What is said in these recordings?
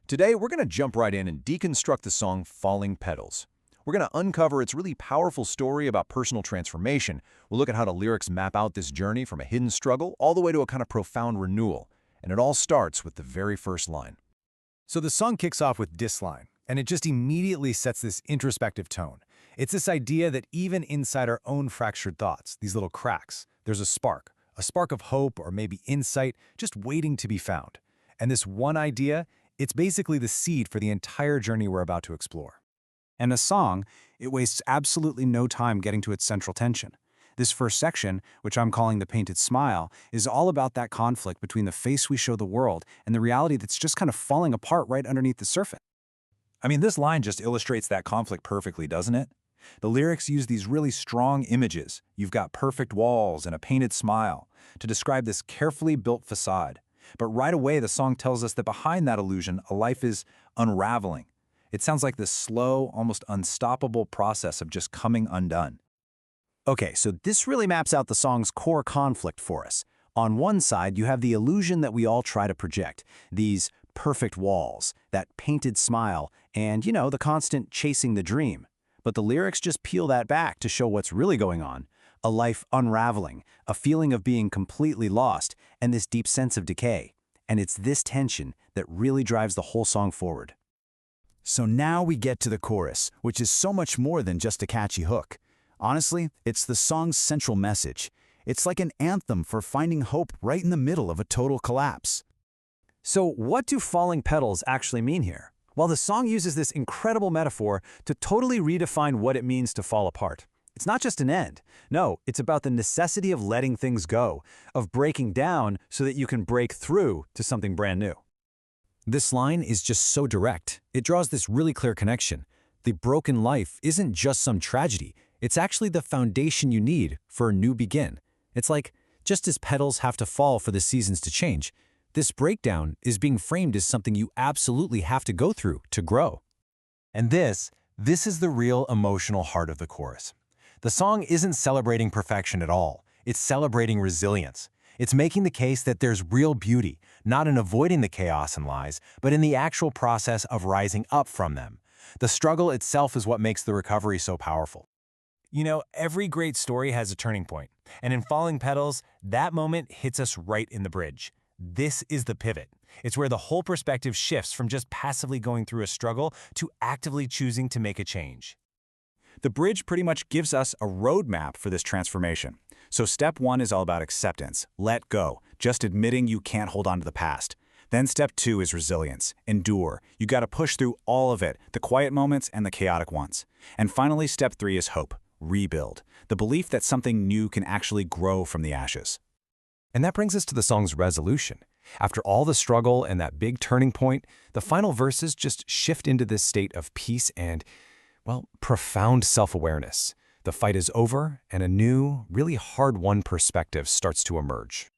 Today, we're going to jump right in and deconstruct the song Falling Petals. We're going to uncover its really powerful story about personal transformation. We'll look at how the lyrics map out this journey from a hidden struggle all the way to a kind of profound renewal. And it all starts with the very first line. So the song kicks off with this line, and it just immediately sets this introspective tone. It's this idea that even inside our own fractured thoughts, these little cracks, there's a spark of hope or maybe insight just waiting to be found. And this one idea, it's basically the seed for the entire journey we're about to explore. And the song, it wastes absolutely no time getting to its central tension. This first section, which I'm calling the painted smile, is all about that conflict between the face we show the world and the reality that's just kind of falling apart right underneath the surface. I mean, this line just illustrates that conflict perfectly, doesn't it? The lyrics use these really strong images. You've got perfect walls and a painted smile to describe this carefully built facade. But right away, the song tells us that behind that illusion, a life is unraveling. It sounds like this slow, almost unstoppable process of just coming undone. Okay, so this really maps out the song's core conflict for us. On one side, you have the illusion that we all try to project, these perfect walls, that painted smile, and, the constant chasing the dream. But the lyrics just peel that back to show what's really going on. A life unraveling, a feeling of being completely lost, and this deep sense of decay. And it's this tension that really drives the whole song forward. So now we get to the chorus, which is so much more than just a catchy hook. Honestly, it's the song's central message. It's like an anthem for finding hope right in the middle of a total collapse. So what do falling petals actually mean here? Well, the song uses this incredible metaphor to totally redefine what it means to fall apart. It's not just an end. No, it's about the necessity of letting things go, of breaking down so that you can break through to something brand new. This line is just so direct. It draws this really clear connection. The broken life isn't just some tragedy. It's actually the foundation you need for a new begin. It's like, just as petals have to fall for the seasons to change, this breakdown is being framed as something you absolutely have to go through to grow. And this is the real emotional heart of the chorus. The song isn't celebrating perfection at all. It's celebrating resilience. It's making the case that there's real beauty, not in avoiding the chaos and lies, but in the actual process of rising up from them. The struggle itself is what makes the recovery so powerful. Every great story has a turning point, and in Falling Petals, that moment hits us right in the bridge. This is the pivot. It's where the whole perspective shifts from just passively going through a struggle to actively choosing to make a change. The bridge pretty much gives us a roadmap for this transformation. So step 1 is all about acceptance, let go, just admitting you can't hold on to the past. Then step 2 is resilience, endure. You got to push through all of it, the quiet moments and the chaotic ones. And finally, step 3 is hope, rebuild, the belief that something new can actually grow from the ashes. And that brings us to the song's resolution. After all the struggle and that big turning point, the final verses just shift into this state of peace and, profound self-awareness. The fight is over, and a new, really hard-won perspective starts to emerge.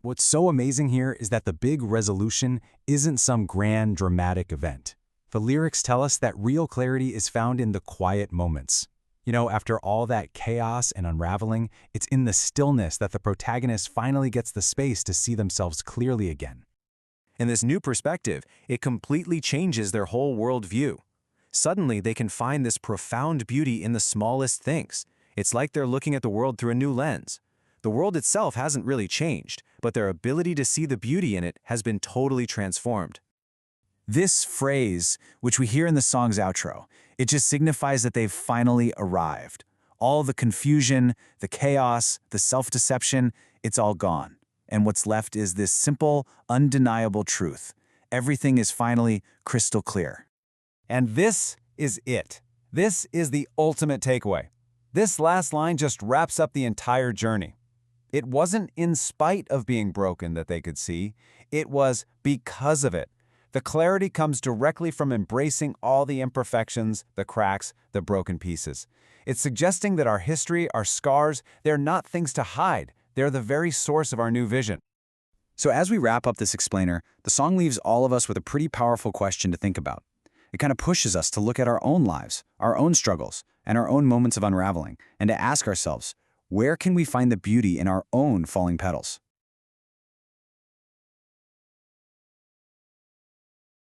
What's so amazing here is that the big resolution isn't some grand, dramatic event. The lyrics tell us that real clarity is found in the quiet moments. After all that chaos and unraveling, it's in the stillness that the protagonist finally gets the space to see themselves clearly again. In this new perspective, it completely changes their whole worldview. Suddenly, they can find this profound beauty in the smallest things. It's like they're looking at the world through a new lens. The world itself hasn't really changed, but their ability to see the beauty in it has been totally transformed. This phrase, which we hear in the song's outro, it just signifies that they've finally arrived. All the confusion, the chaos, the self-deception, it's all gone. And what's left is this simple, undeniable truth. Everything is finally crystal clear. And this is it. This is the ultimate takeaway. This last line just wraps up the entire journey. It wasn't in spite of being broken that they could see. It was because of it. The clarity comes directly from embracing all the imperfections, the cracks, the broken pieces. It's suggesting that our history, our scars, they're not things to hide. They're the very source of our new vision. So as we wrap up this explainer, the song leaves all of us with a pretty powerful question to think about. It kind of pushes us to look at our own lives, our own struggles, and our own moments of unraveling, and to ask ourselves, where can we find the beauty in our own falling petals?